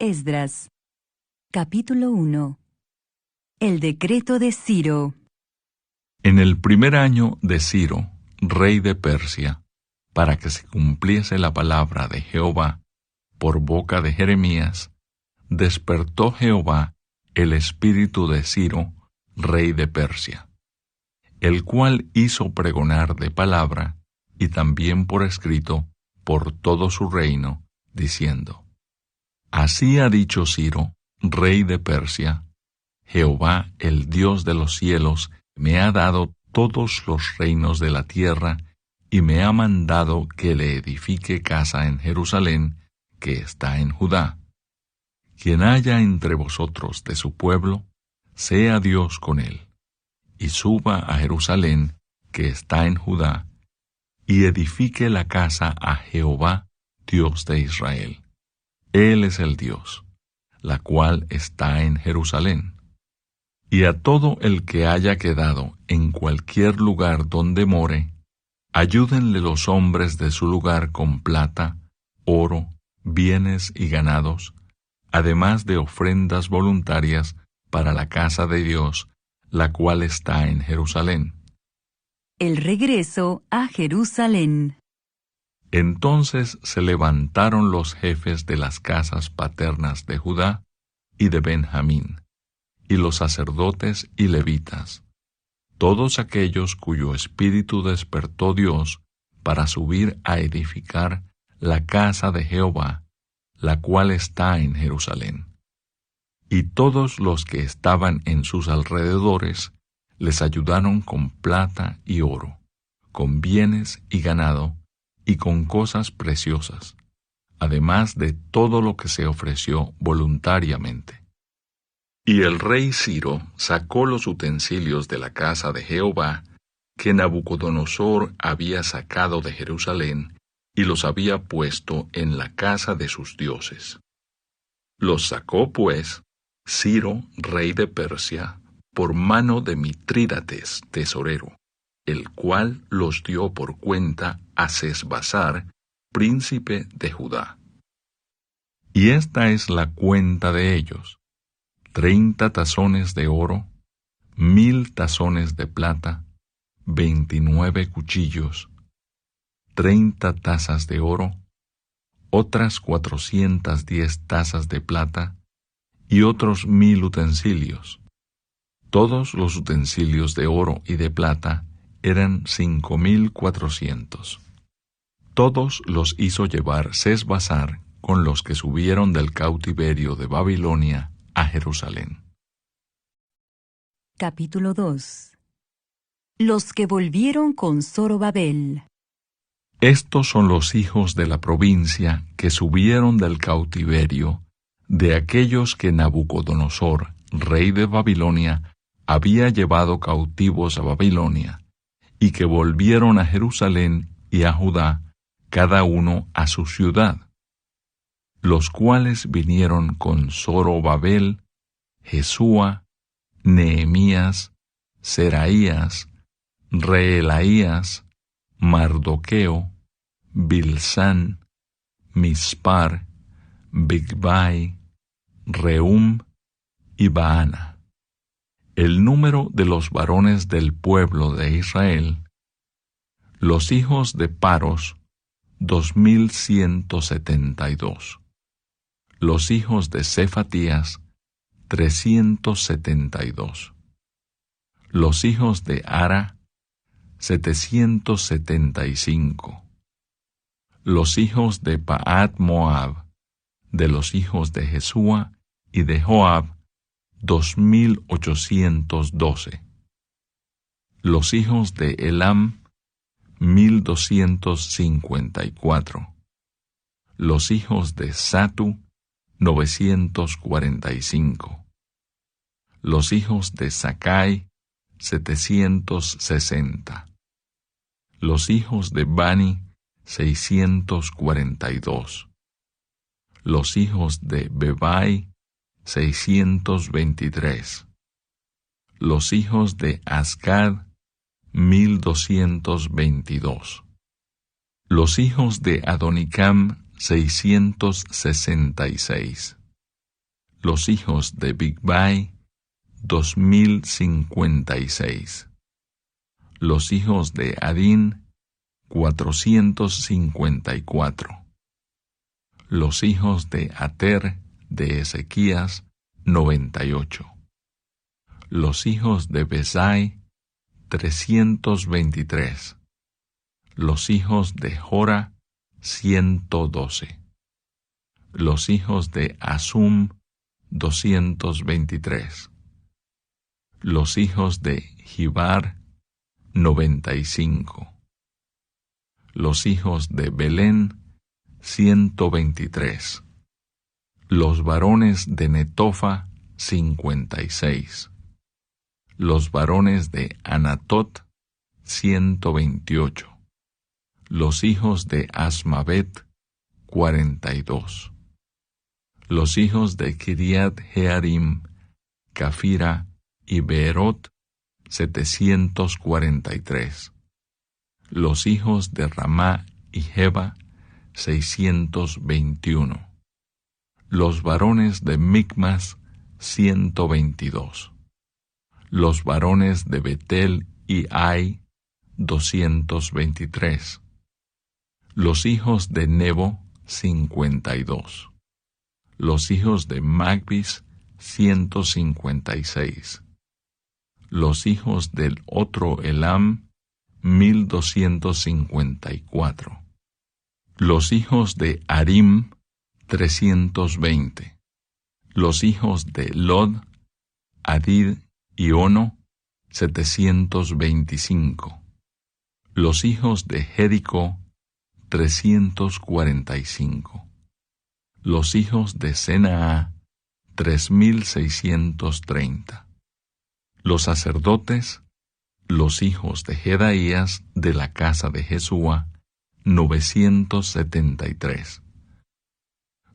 Esdras. Capítulo 1. El decreto de Ciro. En el primer año de Ciro, rey de Persia, para que se cumpliese la palabra de Jehová por boca de Jeremías, despertó Jehová el espíritu de Ciro, rey de Persia, el cual hizo pregonar de palabra y también por escrito por todo su reino, diciendo: Así ha dicho Ciro, rey de Persia: Jehová, el Dios de los cielos, me ha dado todos los reinos de la tierra, y me ha mandado que le edifique casa en Jerusalén, que está en Judá. Quien haya entre vosotros de su pueblo, sea Dios con él, y suba a Jerusalén, que está en Judá, y edifique la casa a Jehová, Dios de Israel. Él es el Dios, la cual está en Jerusalén. Y a todo el que haya quedado en cualquier lugar donde more, ayúdenle los hombres de su lugar con plata, oro, bienes y ganados, además de ofrendas voluntarias para la casa de Dios, la cual está en Jerusalén. El regreso a Jerusalén. Entonces se levantaron los jefes de las casas paternas de Judá y de Benjamín, y los sacerdotes y levitas, todos aquellos cuyo espíritu despertó Dios para subir a edificar la casa de Jehová, la cual está en Jerusalén. Y todos los que estaban en sus alrededores les ayudaron con plata y oro, con bienes y ganado, y con cosas preciosas, además de todo lo que se ofreció voluntariamente. Y el rey Ciro sacó los utensilios de la casa de Jehová que Nabucodonosor había sacado de Jerusalén, y los había puesto en la casa de sus dioses. Los sacó, pues, Ciro, rey de Persia, por mano de Mitrídates, tesorero, el cual los dio por cuenta a Sesbazar, príncipe de Judá. Y esta es la cuenta de ellos: 30 tazones de oro, 1000 tazones de plata, 29 cuchillos, 30 tazas de oro, otras 410 tazas de plata, y otros 1000 utensilios. Todos los utensilios de oro y de plata eran 5400. Todos los hizo llevar Sesbazar con los que subieron del cautiverio de Babilonia a Jerusalén. Capítulo 2. Los que volvieron con Zorobabel. Estos son los hijos de la provincia que subieron del cautiverio, de aquellos que Nabucodonosor, rey de Babilonia, había llevado cautivos a Babilonia, y que volvieron a Jerusalén y a Judá, cada uno a su ciudad, los cuales vinieron con Zorobabel, Jesúa, Nehemías, Seraías, Reelaías, Mardoqueo, Bilsán, Mispar, Bigvai, Rehum y Baana. El número de los varones del pueblo de Israel, los hijos de Paros, 2172. Los hijos de Cefatías, 372. Los hijos de Ara, 775. Los hijos de Paat Moab, de los hijos de Jesúa y de Joab, 2812. Los hijos de Elam, 1254. Los hijos de Satu, 945. Los hijos de Sakai, 760. Los hijos de Bani, 642. Los hijos de Bebai, 623. Los hijos de Asgad, 1222. Los hijos de Adonicam, 666. Los hijos de Bigvai, 2056. Los hijos de Adín, 454. Los hijos de Ater de Ezequías, 98. Los hijos de Besai, 323. Los hijos de Jora, 112. Los hijos de Asum, 223. Los hijos de Gibar, 95. Los hijos de Belén, 123. Los varones de Netofa, 56. Los varones de Anatot, 128. Los hijos de Asmavet, 42. Los hijos de Kiriat Jearim, Cafira y Beerot, 743. Los hijos de Ramá y Jeba, 621. Los varones de Micmas, 122. Los varones de Betel y Ai, 223. Los hijos de Nebo, 52. Los hijos de Magbis, 156. Los hijos del otro Elam, 1254. Los hijos de Arim, 320. Los hijos de Lod, Adid y Ono, 725. Los hijos de Jericó, 345. Los hijos de Senaa, 3630. Los sacerdotes, los hijos de Jedaías de la casa de Jesúa, 973.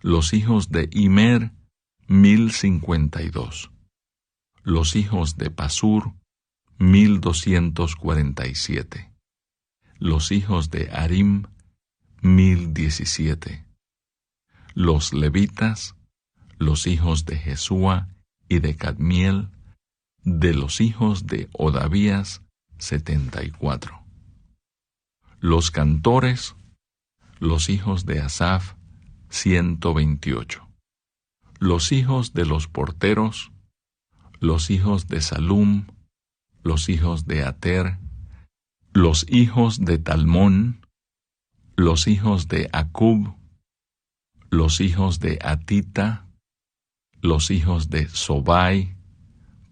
Los hijos de Imer, 1052. Los hijos de Pasur, 1247. Los hijos de Arim, 1017. Los levitas, los hijos de Jesúa y de Cadmiel, de los hijos de Odavías, 74. Los cantores, los hijos de Asaf, 128. Los hijos de los porteros, los hijos de Salum, los hijos de Ater, los hijos de Talmón, los hijos de Acub, los hijos de Atita, los hijos de Sobai,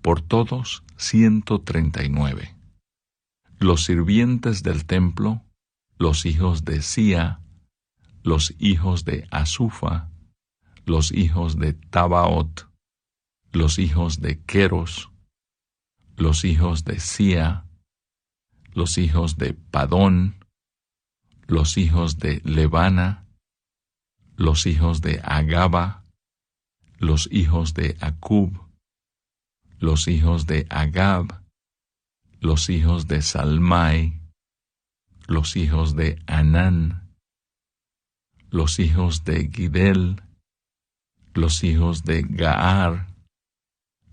por todos 139. Los sirvientes del templo, los hijos de Sia, los hijos de Asufa, los hijos de Tabaot, los hijos de Queros, los hijos de Sia, los hijos de Padón, los hijos de Levana, los hijos de Agaba, los hijos de Acub, los hijos de Agab, los hijos de Salmai, los hijos de Anán, los hijos de Gidel, los hijos de Gaar,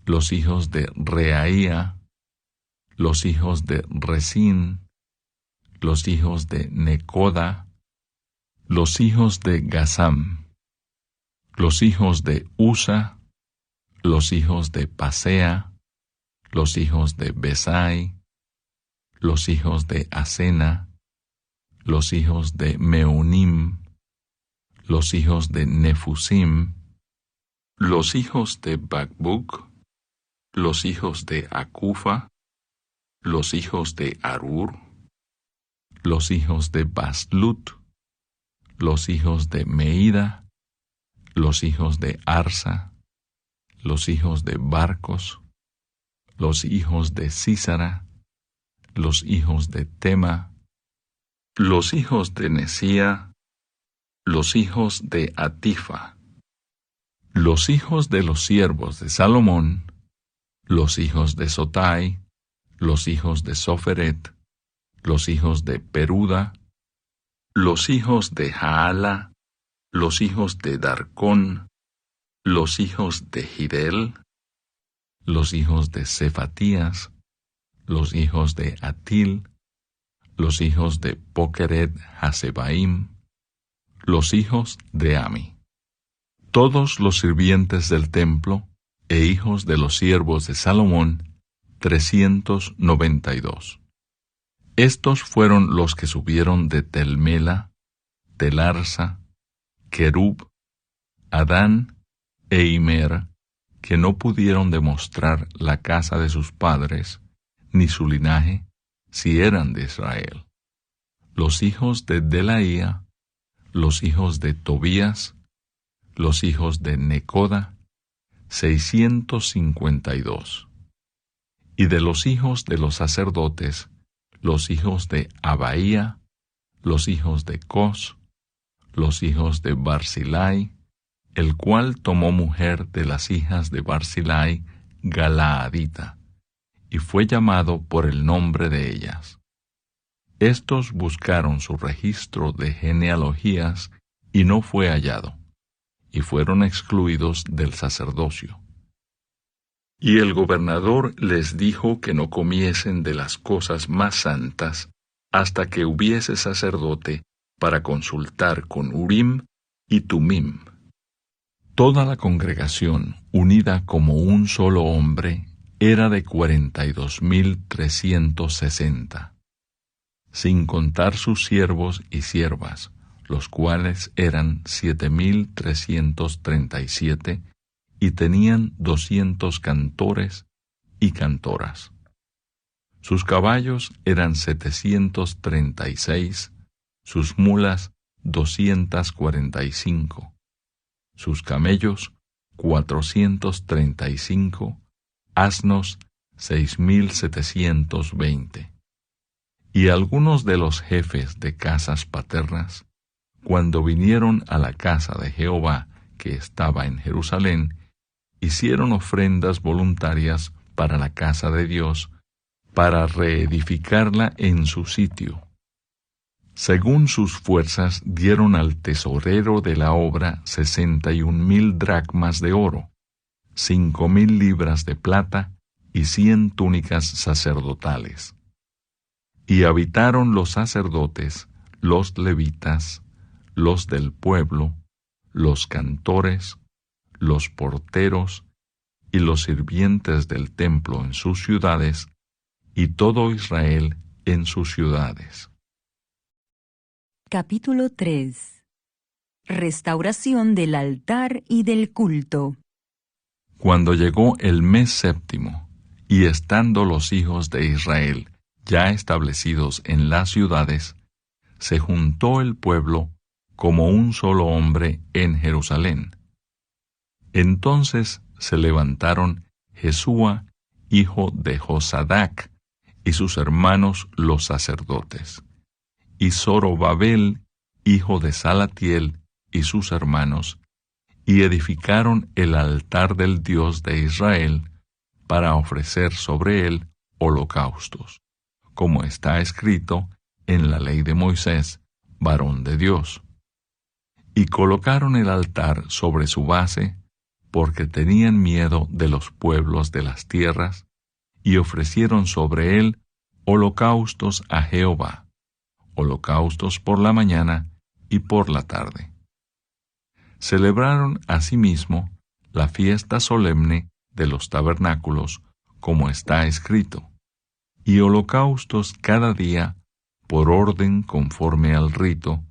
los hijos de Reaía, los hijos de Resín, los hijos de Necoda, los hijos de Gazam, los hijos de Usa, los hijos de Pasea, los hijos de Besai, los hijos de Asena, los hijos de Meunim, los hijos de Nefusim, los hijos de Bakbuk, los hijos de Akufa, los hijos de Arur, los hijos de Baslut, los hijos de Meida, los hijos de Arsa, los hijos de Barcos, los hijos de Sísara, los hijos de Tema, los hijos de Nesía, los hijos de Atifa, los hijos de los siervos de Salomón, los hijos de Sotai, los hijos de Soferet, los hijos de Peruda, los hijos de Jaala, los hijos de Darcón, los hijos de Gidel, los hijos de Cefatías, los hijos de Atil, los hijos de Pokeret Hasebaim, los hijos de Ami. Todos los sirvientes del templo e hijos de los siervos de Salomón, 392. Estos fueron los que subieron de Tel Mela, Tel Arsa, Kerub, Adán e Imer, que no pudieron demostrar la casa de sus padres, ni su linaje, si eran de Israel. Los hijos de Delaía, los hijos de Tobías, los hijos de Necoda, 652. Y de los hijos de los sacerdotes, los hijos de Abaía, los hijos de Cos, los hijos de Barzilai, el cual tomó mujer de las hijas de Barzilai, Galaadita, y fue llamado por el nombre de ellas. Estos buscaron su registro de genealogías y no fue hallado, y fueron excluidos del sacerdocio. Y el gobernador les dijo que no comiesen de las cosas más santas hasta que hubiese sacerdote para consultar con Urim y Tumim. Toda la congregación, unida como un solo hombre, era de 42,360, sin contar sus siervos y siervas, los cuales eran 7,337, y tenían 200 cantores y cantoras. Sus caballos eran 736, sus mulas 245, sus camellos 435, asnos 6,720. Y algunos de los jefes de casas paternas, cuando vinieron a la casa de Jehová que estaba en Jerusalén, hicieron ofrendas voluntarias para la casa de Dios, para reedificarla en su sitio. Según sus fuerzas dieron al tesorero de la obra 61,000 dracmas de oro, 5,000 libras de plata y 100 túnicas sacerdotales. Y habitaron los sacerdotes, los levitas, los del pueblo, los cantores, los porteros y los sirvientes del templo en sus ciudades, y todo Israel en sus ciudades. Capítulo 3. Restauración del altar y del culto. Cuando llegó el mes séptimo, y estando los hijos de Israel ya establecidos en las ciudades, se juntó el pueblo como un solo hombre en Jerusalén. Entonces se levantaron Jesúa, hijo de Josadac, y sus hermanos los sacerdotes, y Zorobabel, hijo de Salatiel, y sus hermanos, y edificaron el altar del Dios de Israel, para ofrecer sobre él holocaustos, como está escrito en la ley de Moisés, varón de Dios. Y colocaron el altar sobre su base, porque tenían miedo de los pueblos de las tierras, y ofrecieron sobre él holocaustos a Jehová, holocaustos por la mañana y por la tarde. Celebraron asimismo la fiesta solemne de los tabernáculos, como está escrito, y holocaustos cada día, por orden conforme al rito,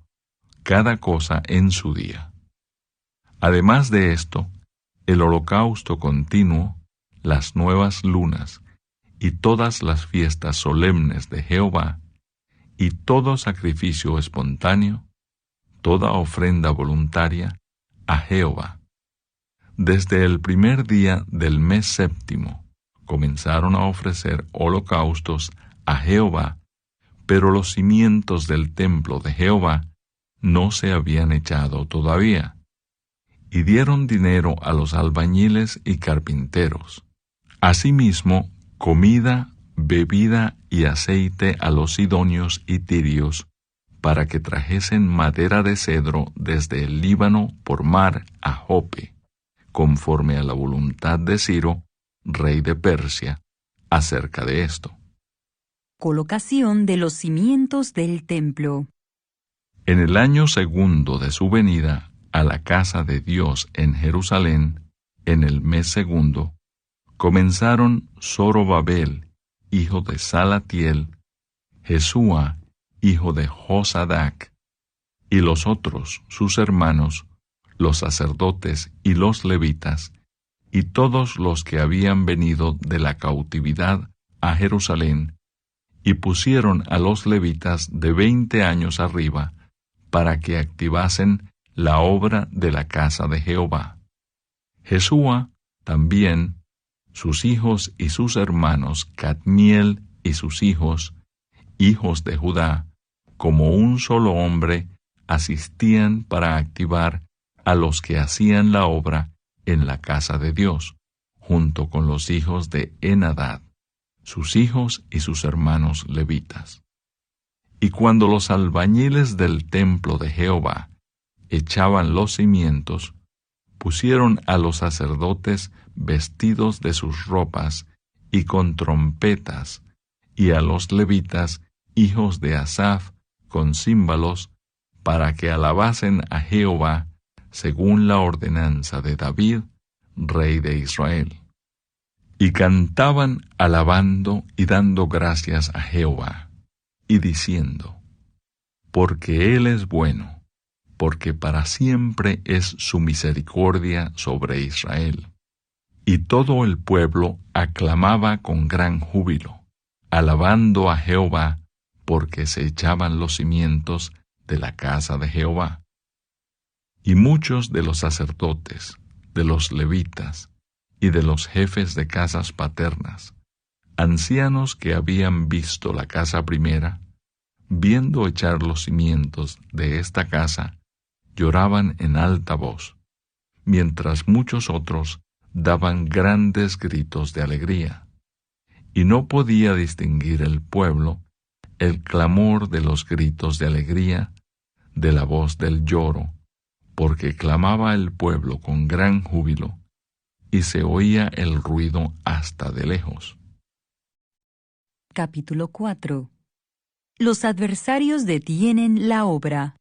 cada cosa en su día. Además de esto, el holocausto continuo, las nuevas lunas, y todas las fiestas solemnes de Jehová, y todo sacrificio espontáneo, toda ofrenda voluntaria, a Jehová. Desde el primer día del mes séptimo, comenzaron a ofrecer holocaustos a Jehová, pero los cimientos del templo de Jehová no se habían echado todavía. Y dieron dinero a los albañiles y carpinteros. Asimismo, comida, bebida y aceite a los sidonios y tirios, para que trajesen madera de cedro desde el Líbano por mar a Jope, conforme a la voluntad de Ciro, rey de Persia, acerca de esto. Colocación de los cimientos del templo. En el año segundo de su venida a la casa de Dios en Jerusalén, en el mes segundo, comenzaron Zorobabel, hijo de Salatiel, Jesúa, hijo de Josadac, y los otros, sus hermanos, los sacerdotes y los levitas, y todos los que habían venido de la cautividad a Jerusalén, y pusieron a los levitas de 20 años arriba, para que activasen la obra de la casa de Jehová. Jesúa también, sus hijos y sus hermanos, Cadmiel y sus hijos, hijos de Judá, como un solo hombre, asistían para activar a los que hacían la obra en la casa de Dios, junto con los hijos de Henadad, sus hijos y sus hermanos levitas. Y cuando los albañiles del templo de Jehová echaban los cimientos, pusieron a los sacerdotes vestidos de sus ropas y con trompetas, y a los levitas, hijos de Asaf, con címbalos, para que alabasen a Jehová, según la ordenanza de David, rey de Israel. Y cantaban alabando y dando gracias a Jehová, y diciendo: porque Él es bueno, porque para siempre es su misericordia sobre Israel. Y todo el pueblo aclamaba con gran júbilo, alabando a Jehová, porque se echaban los cimientos de la casa de Jehová. Y muchos de los sacerdotes, de los levitas, y de los jefes de casas paternas, ancianos que habían visto la casa primera, viendo echar los cimientos de esta casa, lloraban en alta voz, mientras muchos otros daban grandes gritos de alegría. Y no podía distinguir el pueblo el clamor de los gritos de alegría de la voz del lloro, porque clamaba el pueblo con gran júbilo, y se oía el ruido hasta de lejos. Capítulo 4. Los adversarios detienen la obra.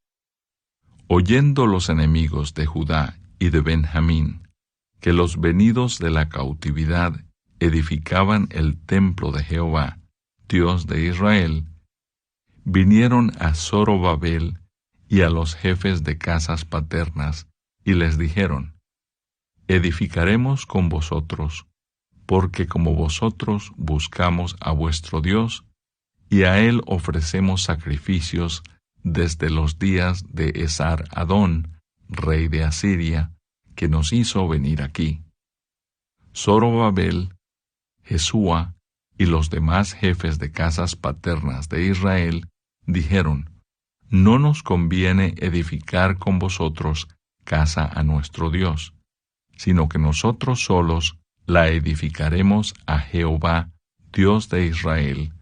Oyendo los enemigos de Judá y de Benjamín que los venidos de la cautividad edificaban el templo de Jehová, Dios de Israel, vinieron a Zorobabel y a los jefes de casas paternas, y les dijeron: edificaremos con vosotros, porque como vosotros buscamos a vuestro Dios, y a Él ofrecemos sacrificios desde los días de Esar-Adón, rey de Asiria, que nos hizo venir aquí. Zorobabel, Jesúa y los demás jefes de casas paternas de Israel dijeron: no nos conviene edificar con vosotros casa a nuestro Dios, sino que nosotros solos la edificaremos a Jehová, Dios de Israel,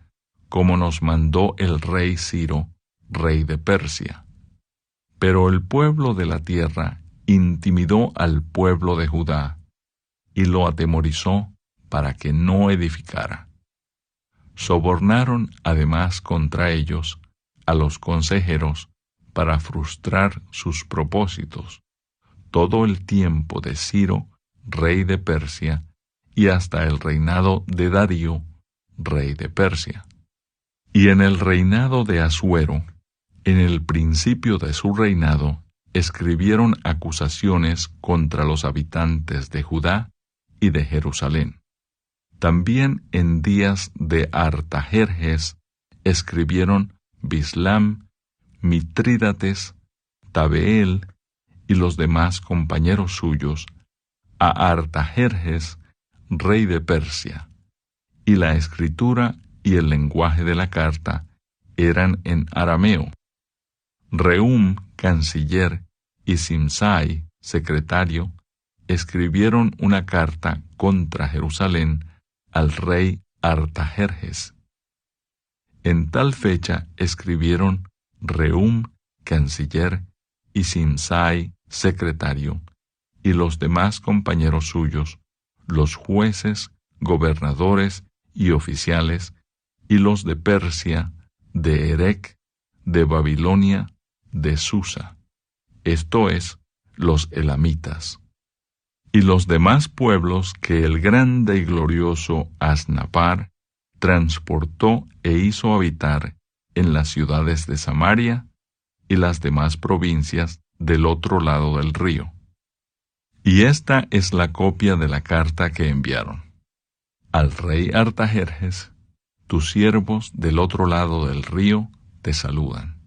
como nos mandó el rey Ciro, rey de Persia. Pero el pueblo de la tierra intimidó al pueblo de Judá, y lo atemorizó para que no edificara. Sobornaron además contra ellos a los consejeros para frustrar sus propósitos, todo el tiempo de Ciro, rey de Persia, y hasta el reinado de Darío, rey de Persia. Y en el reinado de Asuero, en el principio de su reinado, escribieron acusaciones contra los habitantes de Judá y de Jerusalén. También en días de Artajerjes escribieron Bislam, Mitrídates, Tabeel y los demás compañeros suyos a Artajerjes, rey de Persia, y la escritura y el lenguaje de la carta eran en arameo. Rehum, canciller, y Simsai, secretario, escribieron una carta contra Jerusalén al rey Artajerjes. En tal fecha escribieron Rehum, canciller, y Simsai, secretario, y los demás compañeros suyos, los jueces, gobernadores y oficiales, y los de Persia, de Erec, de Babilonia, de Susa, esto es, los elamitas, y los demás pueblos que el grande y glorioso Asnapar transportó e hizo habitar en las ciudades de Samaria y las demás provincias del otro lado del río. Y esta es la copia de la carta que enviaron. Al rey Artajerjes, tus siervos del otro lado del río te saludan.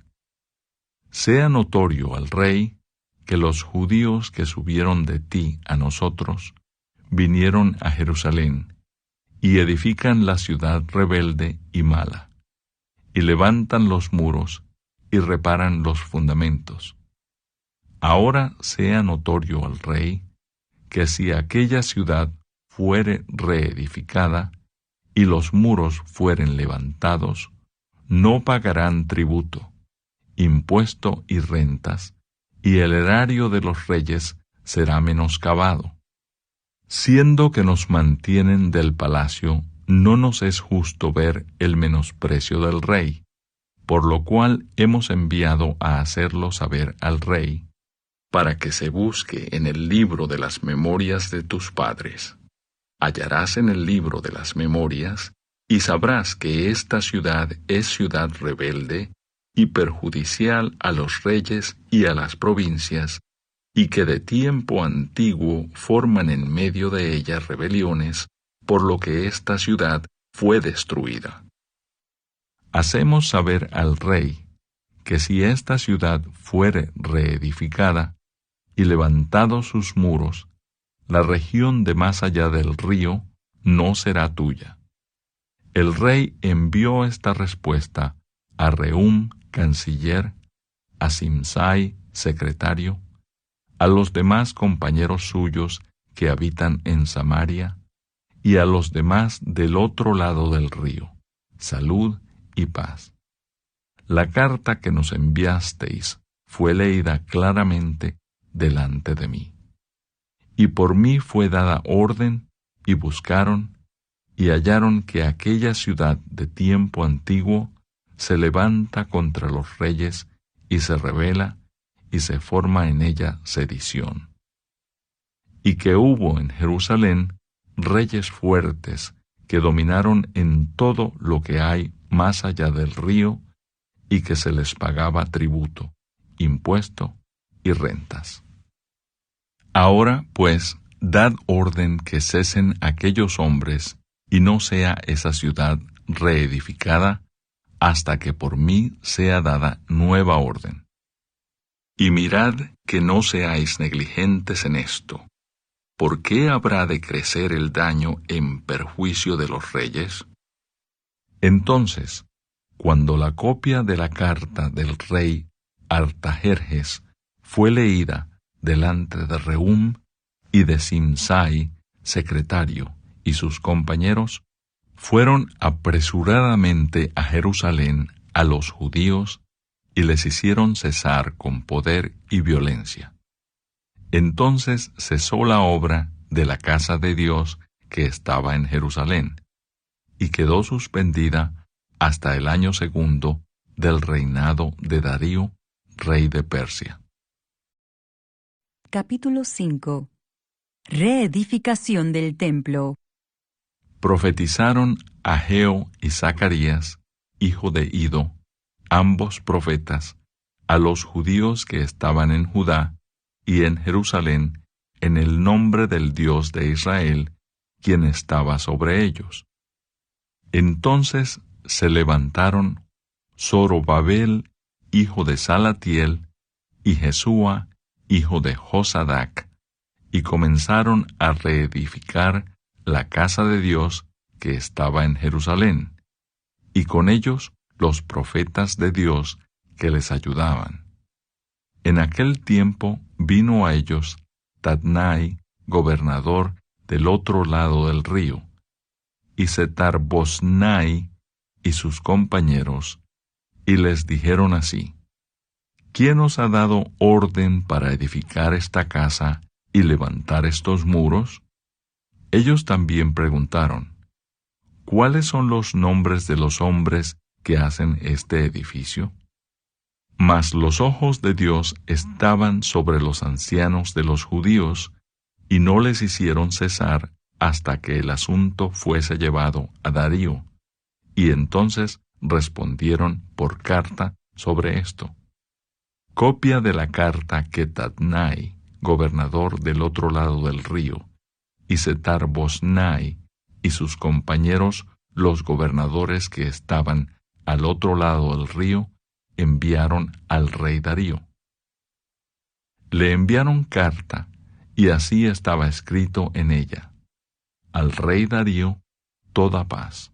Sea notorio al rey que los judíos que subieron de ti a nosotros vinieron a Jerusalén y edifican la ciudad rebelde y mala, y levantan los muros y reparan los fundamentos. Ahora sea notorio al rey que si aquella ciudad fuere reedificada y los muros fueren levantados, no pagarán tributo, impuesto y rentas, y el erario de los reyes será menoscabado. Siendo que nos mantienen del palacio, no nos es justo ver el menosprecio del rey, por lo cual hemos enviado a hacerlo saber al rey, para que se busque en el libro de las memorias de tus padres. Hallarás en el libro de las memorias, y sabrás que esta ciudad es ciudad rebelde y perjudicial a los reyes y a las provincias, y que de tiempo antiguo forman en medio de ella rebeliones, por lo que esta ciudad fue destruida. Hacemos saber al rey que si esta ciudad fuere reedificada y levantados sus muros, la región de más allá del río no será tuya. El rey envió esta respuesta a Rehum, canciller, a Simsai, secretario, a los demás compañeros suyos que habitan en Samaria, y a los demás del otro lado del río, salud y paz. La carta que nos enviasteis fue leída claramente delante de mí. Y por mí fue dada orden, y buscaron, y hallaron que aquella ciudad de tiempo antiguo se levanta contra los reyes, y se rebela, y se forma en ella sedición. Y que hubo en Jerusalén reyes fuertes que dominaron en todo lo que hay más allá del río, y que se les pagaba tributo, impuesto y rentas. Ahora, pues, dad orden que cesen aquellos hombres, y no sea esa ciudad reedificada, hasta que por mí sea dada nueva orden. Y mirad que no seáis negligentes en esto. ¿Por qué habrá de crecer el daño en perjuicio de los reyes? Entonces, cuando la copia de la carta del rey Artajerjes fue leída delante de Rehum y de Simsai, secretario, y sus compañeros, fueron apresuradamente a Jerusalén a los judíos y les hicieron cesar con poder y violencia. Entonces cesó la obra de la casa de Dios que estaba en Jerusalén, y quedó suspendida hasta el año 2 del reinado de Darío, rey de Persia. Capítulo 5. Reedificación del templo. Profetizaron Ageo y Zacarías, hijo de Ido, ambos profetas, a los judíos que estaban en Judá y en Jerusalén, en el nombre del Dios de Israel, quien estaba sobre ellos. Entonces se levantaron Zorobabel, hijo de Salatiel, y Jesúa, hijo de Josadac, y comenzaron a reedificar la casa de Dios que estaba en Jerusalén, y con ellos los profetas de Dios que les ayudaban. En aquel tiempo vino a ellos Tadnai, gobernador del otro lado del río, y Setar-Boznai y sus compañeros, y les dijeron así: ¿Quién os ha dado orden para edificar esta casa y levantar estos muros? Ellos también preguntaron, ¿cuáles son los nombres de los hombres que hacen este edificio? Mas los ojos de Dios estaban sobre los ancianos de los judíos, y no les hicieron cesar hasta que el asunto fuese llevado a Darío, y entonces respondieron por carta sobre esto. Copia de la carta que Tatnai, gobernador del otro lado del río, y Setar-Boznai y sus compañeros, los gobernadores que estaban al otro lado del río, enviaron al rey Darío. Le enviaron carta, y así estaba escrito en ella: al rey Darío, toda paz.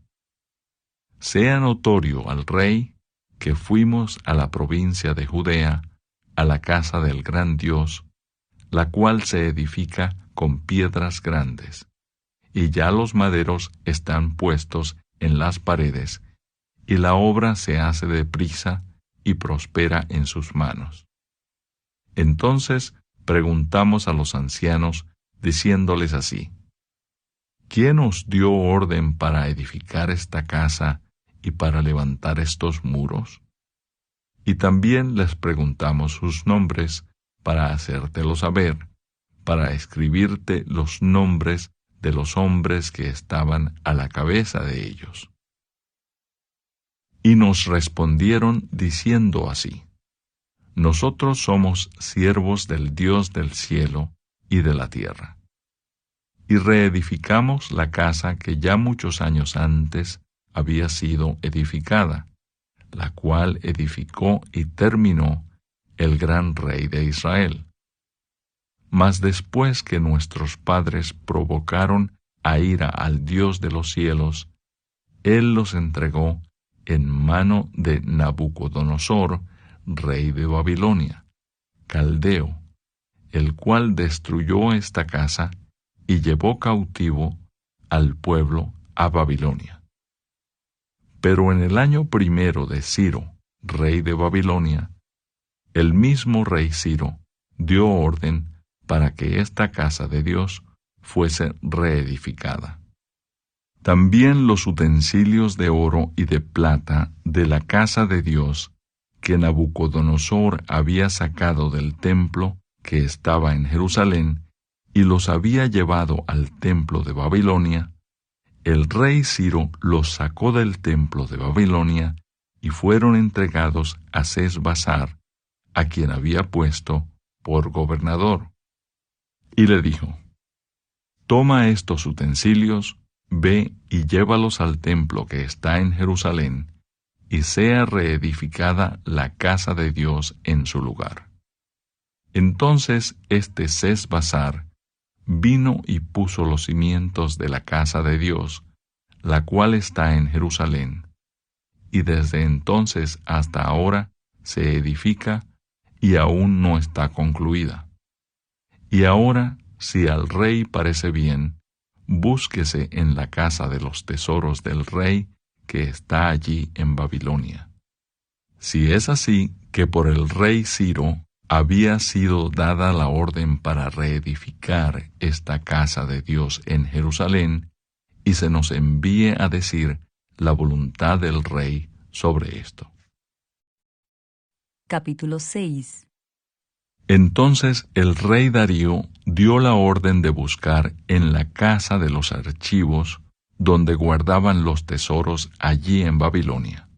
Sea notorio al rey que fuimos a la provincia de Judea, a la casa del gran Dios, la cual se edifica con piedras grandes, y ya los maderos están puestos en las paredes, y la obra se hace deprisa y prospera en sus manos. Entonces preguntamos a los ancianos, diciéndoles así: ¿quién os dio orden para edificar esta casa y para levantar estos muros? Y también les preguntamos sus nombres, para hacértelo saber, para escribirte los nombres de los hombres que estaban a la cabeza de ellos. Y nos respondieron diciendo así: nosotros somos siervos del Dios del cielo y de la tierra. Y reedificamos la casa que ya muchos años antes había sido edificada, la cual edificó y terminó el gran rey de Israel. Mas después que nuestros padres provocaron a ira al Dios de los cielos, Él los entregó en mano de Nabucodonosor, rey de Babilonia, caldeo, el cual destruyó esta casa y llevó cautivo al pueblo a Babilonia. Pero en el año 1 de Ciro, rey de Babilonia, el mismo rey Ciro dio orden para que esta casa de Dios fuese reedificada. También los utensilios de oro y de plata de la casa de Dios que Nabucodonosor había sacado del templo que estaba en Jerusalén y los había llevado al templo de Babilonia, el rey Ciro los sacó del templo de Babilonia y fueron entregados a Sesbassar, a quien había puesto por gobernador. Y le dijo: toma estos utensilios, ve y llévalos al templo que está en Jerusalén, y sea reedificada la casa de Dios en su lugar. Entonces este Sesbassar vino y puso los cimientos de la casa de Dios, la cual está en Jerusalén, y desde entonces hasta ahora se edifica y aún no está concluida. Y ahora, si al rey parece bien, búsquese en la casa de los tesoros del rey que está allí en Babilonia. Si es así que por el rey Ciro había sido dada la orden para reedificar esta casa de Dios en Jerusalén, y se nos envíe a decir la voluntad del rey sobre esto. Capítulo 6. Entonces el rey Darío dio la orden de buscar en la casa de los archivos donde guardaban los tesoros allí en Babilonia.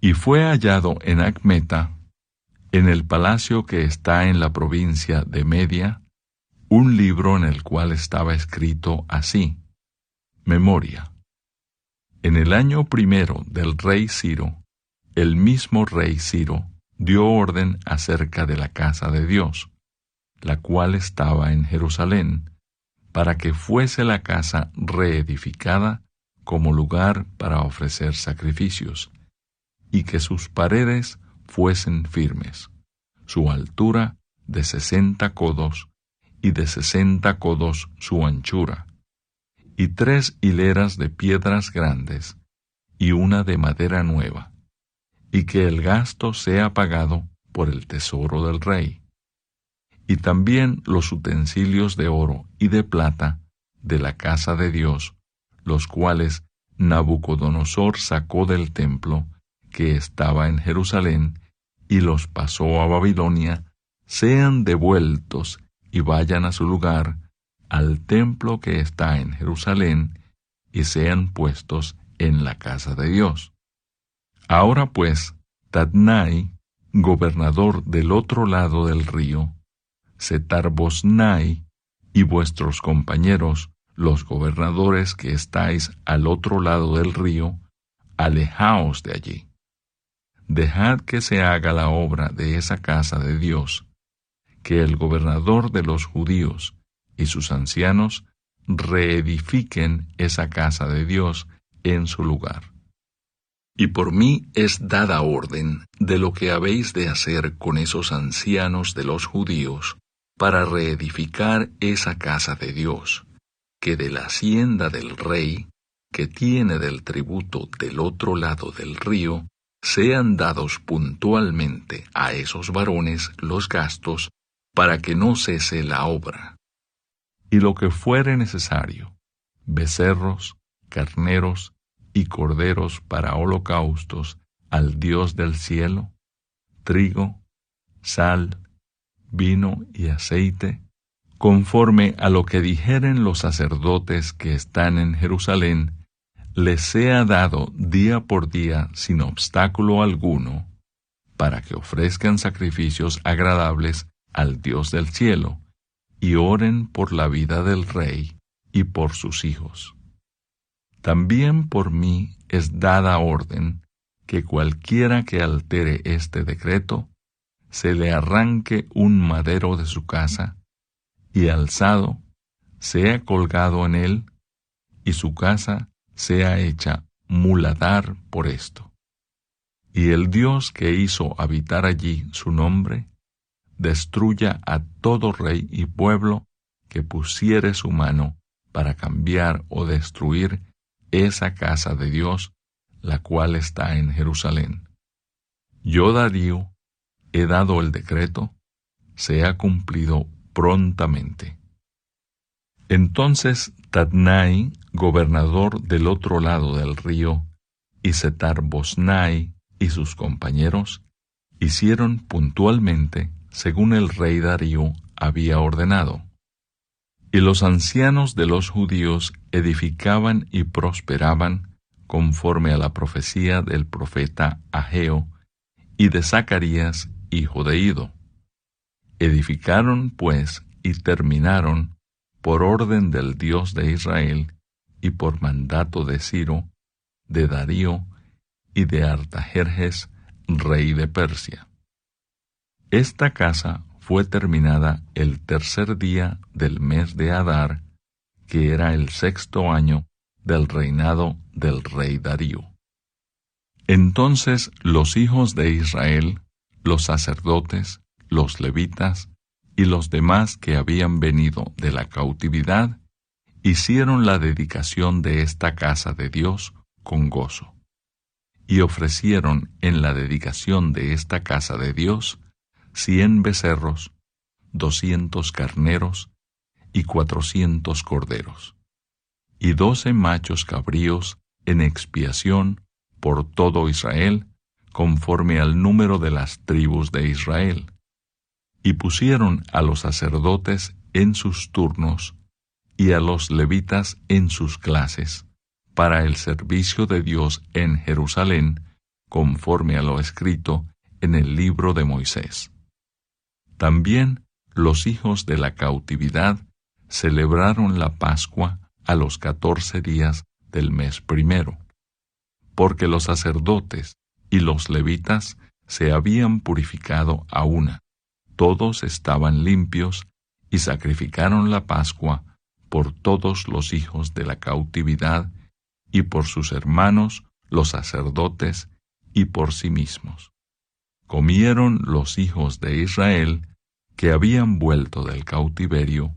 Y fue hallado en Acmeta, en el palacio que está en la provincia de Media, un libro en el cual estaba escrito así: Memoria. En el año 1 del rey Ciro, el mismo rey Ciro dio orden acerca de la casa de Dios, la cual estaba en Jerusalén, para que fuese la casa reedificada como lugar para ofrecer sacrificios, y que sus paredes fuesen firmes, su altura de 60 codos, y de 60 codos su anchura, y 3 hileras de piedras grandes, y una de madera nueva, y que el gasto sea pagado por el tesoro del rey. y también los utensilios de oro y de plata de la casa de Dios, los cuales Nabucodonosor sacó del templo que estaba en Jerusalén y los pasó a Babilonia, sean devueltos y vayan a su lugar, al templo que está en Jerusalén, y sean puestos en la casa de Dios. Ahora pues, Tatnai, gobernador del otro lado del río, Setar-Boznai y vuestros compañeros, los gobernadores que estáis al otro lado del río, alejaos de allí. Dejad que se haga la obra de esa casa de Dios, que el gobernador de los judíos y sus ancianos reedifiquen esa casa de Dios en su lugar. Y por mí es dada orden de lo que habéis de hacer con esos ancianos de los judíos para reedificar esa casa de Dios, que de la hacienda del rey, que tiene del tributo del otro lado del río, sean dados puntualmente a esos varones los gastos, para que no cese la obra. Y lo que fuere necesario, becerros, carneros y corderos para holocaustos al Dios del cielo, trigo, sal, vino y aceite, conforme a lo que dijeren los sacerdotes que están en Jerusalén, les sea dado día por día sin obstáculo alguno, para que ofrezcan sacrificios agradables al Dios del cielo, y oren por la vida del rey y por sus hijos. También por mí es dada orden que cualquiera que altere este decreto, se le arranque un madero de su casa, y alzado, sea colgado en él, y su casa sea hecha muladar por esto. Y el Dios que hizo habitar allí su nombre, destruya a todo rey y pueblo que pusiere su mano para cambiar o destruir esa casa de Dios, la cual está en Jerusalén. Yo, Darío, he dado el decreto, sea cumplido prontamente. Entonces Tatnai, gobernador del otro lado del río, y Setar-Boznai y sus compañeros, hicieron puntualmente según el rey Darío había ordenado. Y los ancianos de los judíos edificaban y prosperaban conforme a la profecía del profeta Ageo y de Zacarías, hijo de Ido. Edificaron, pues, y terminaron, por orden del Dios de Israel, y por mandato de Ciro, de Darío y de Artajerjes, rey de Persia. Esta casa fue terminada el tercer día del mes de Adar, que era el 6º año del reinado del rey Darío. Entonces los hijos de Israel, los sacerdotes, los levitas y los demás que habían venido de la cautividad, hicieron la dedicación de esta casa de Dios con gozo, y ofrecieron en la dedicación de esta casa de Dios 100 becerros, 200 carneros y 400 corderos, y 12 machos cabríos en expiación por todo Israel, conforme al número de las tribus de Israel. Y pusieron a los sacerdotes en sus turnos y a los levitas en sus clases, para el servicio de Dios en Jerusalén, conforme a lo escrito en el libro de Moisés. También los hijos de la cautividad celebraron la Pascua a los 14 días del mes primero, porque los sacerdotes y los levitas se habían purificado a una. Todos estaban limpios y sacrificaron la Pascua por todos los hijos de la cautividad y por sus hermanos los sacerdotes y por sí mismos. Comieron los hijos de Israel que habían vuelto del cautiverio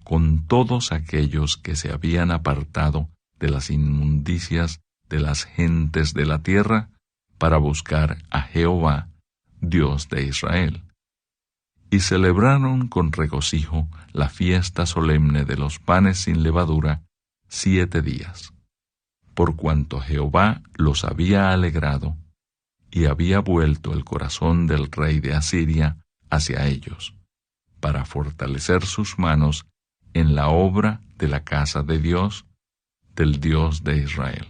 con todos aquellos que se habían apartado de las inmundicias de las gentes de la tierra para buscar a Jehová, Dios de Israel. y celebraron con regocijo la fiesta solemne de los panes sin levadura 7 días, por cuanto Jehová los había alegrado, y había vuelto el corazón del rey de Asiria hacia ellos, para fortalecer sus manos en la obra de la casa de Dios, del Dios de Israel.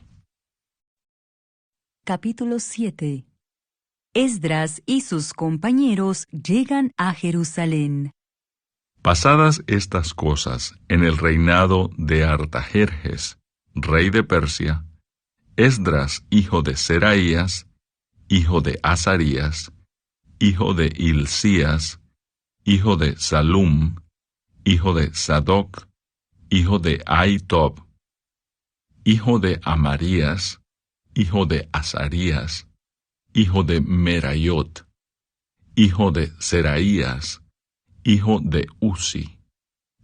Capítulo 7. Esdras y sus compañeros llegan a Jerusalén. Pasadas estas cosas, en el reinado de Artajerjes, rey de Persia, Esdras, hijo de Seraías, hijo de Azarías, hijo de Hilcías, hijo de Salum, hijo de Sadoc, hijo de Ahitob, hijo de Amarías, hijo de Azarías, hijo de Merayot, hijo de Seraías, hijo de Uzi,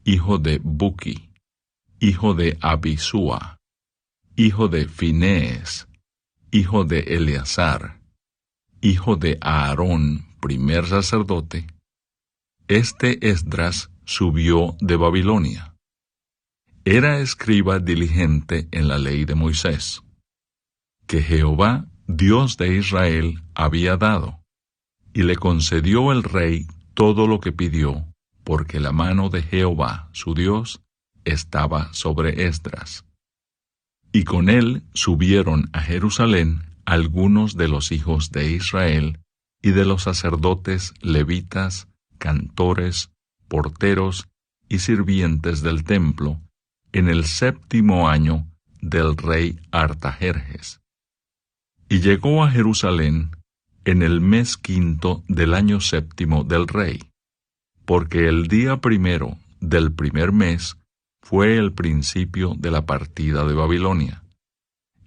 hijo de Buki, hijo de Abisúa, hijo de Finees, hijo de Eleazar, hijo de Aarón, primer sacerdote. Este Esdras subió de Babilonia. Era escriba diligente en la ley de Moisés, que Jehová, Dios de Israel, había dado, y le concedió el rey todo lo que pidió, porque la mano de Jehová, su Dios, estaba sobre Esdras. Y con él subieron a Jerusalén algunos de los hijos de Israel y de los sacerdotes levitas, cantores, porteros y sirvientes del templo, en el 7º año del rey Artajerjes. Y llegó a Jerusalén en el mes 5 del año 7 del rey, porque el día 1 del primer mes fue el principio de la partida de Babilonia,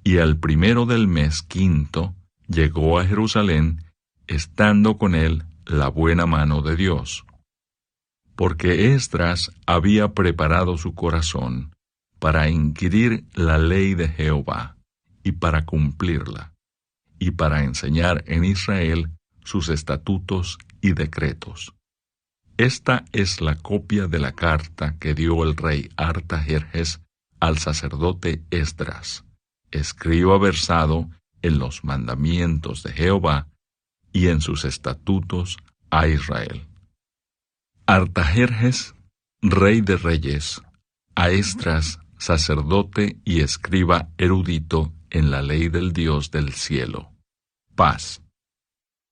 y al 1 del mes 5 llegó a Jerusalén, estando con él la buena mano de Dios. Porque Esdras había preparado su corazón para inquirir la ley de Jehová, y para cumplirla, y para enseñar en Israel sus estatutos y decretos. Esta es la copia de la carta que dio el rey Artajerjes al sacerdote Esdras, escriba versado en los mandamientos de Jehová y en sus estatutos a Israel. Artajerjes, rey de reyes, a Esdras, sacerdote y escriba erudito en la ley del Dios del cielo. Paz.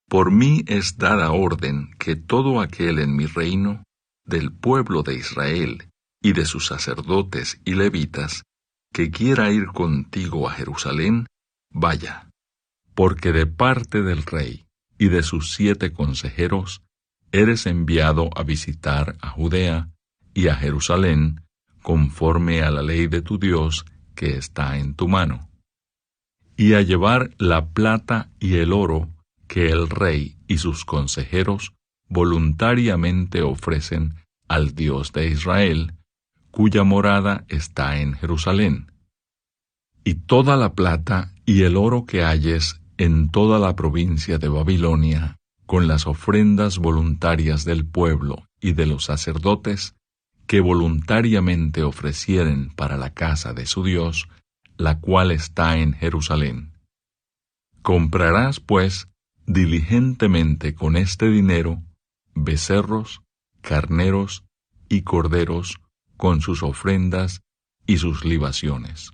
Por mí es dada orden que todo aquel en mi reino, del pueblo de Israel y de sus sacerdotes y levitas, que quiera ir contigo a Jerusalén, vaya, porque de parte del rey y de sus 7 consejeros, eres enviado a visitar a Judea y a Jerusalén, conforme a la ley de tu Dios que está en tu mano, y a llevar la plata y el oro que el rey y sus consejeros voluntariamente ofrecen al Dios de Israel, cuya morada está en Jerusalén. Y toda la plata y el oro que halles en toda la provincia de Babilonia, con las ofrendas voluntarias del pueblo y de los sacerdotes, que voluntariamente ofrecieren para la casa de su Dios, la cual está en Jerusalén. Comprarás, pues, diligentemente con este dinero, becerros, carneros y corderos, con sus ofrendas y sus libaciones,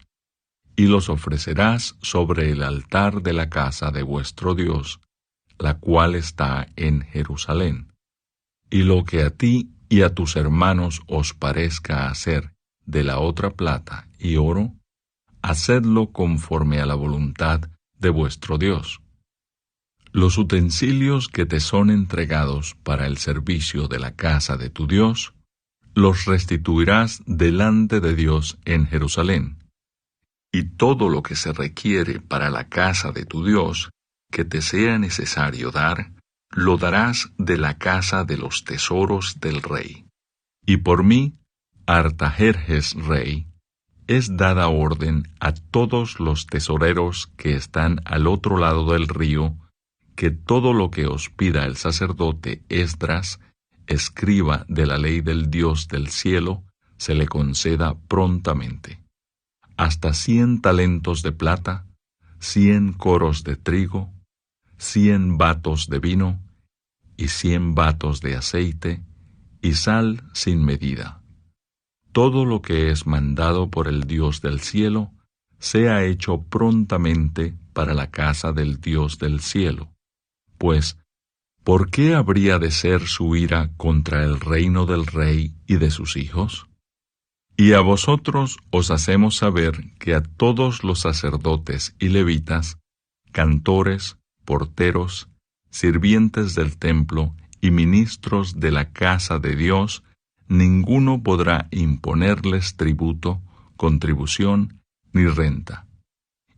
y los ofrecerás sobre el altar de la casa de vuestro Dios, la cual está en Jerusalén. Y lo que a ti y a tus hermanos os parezca hacer de la otra plata y oro, hacedlo conforme a la voluntad de vuestro Dios. Los utensilios que te son entregados para el servicio de la casa de tu Dios, los restituirás delante de Dios en Jerusalén. Y todo lo que se requiere para la casa de tu Dios, que te sea necesario dar, lo darás de la casa de los tesoros del rey. Y por mí, Artajerjes rey, es dada orden a todos los tesoreros que están al otro lado del río, que todo lo que os pida el sacerdote Esdras, escriba de la ley del Dios del cielo, se le conceda prontamente. Hasta 100 talentos de plata, 100 coros de trigo, 100 batos de vino, y 100 batos de aceite, y sal sin medida. Todo lo que es mandado por el Dios del cielo, sea hecho prontamente para la casa del Dios del cielo. Pues, ¿por qué habría de ser su ira contra el reino del rey y de sus hijos? Y a vosotros os hacemos saber que a todos los sacerdotes y levitas, cantores, porteros, sirvientes del templo y ministros de la casa de Dios, ninguno podrá imponerles tributo, contribución ni renta.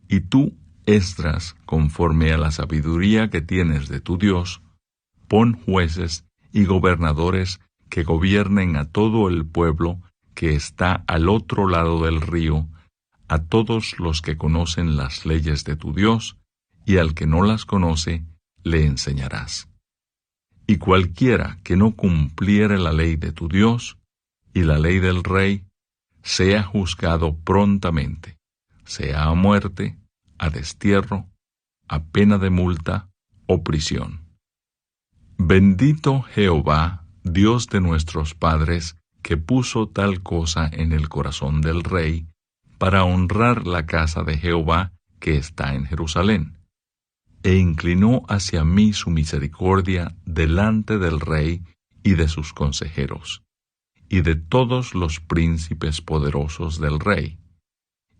Y tú, Esdras, conforme a la sabiduría que tienes de tu Dios, pon jueces y gobernadores que gobiernen a todo el pueblo que está al otro lado del río, a todos los que conocen las leyes de tu Dios, y al que no las conoce, le enseñarás. Y cualquiera que no cumpliere la ley de tu Dios y la ley del rey, sea juzgado prontamente, sea a muerte, a destierro, a pena de multa o prisión. Bendito Jehová, Dios de nuestros padres, que puso tal cosa en el corazón del rey, para honrar la casa de Jehová que está en Jerusalén, e inclinó hacia mí su misericordia delante del rey y de sus consejeros, y de todos los príncipes poderosos del rey.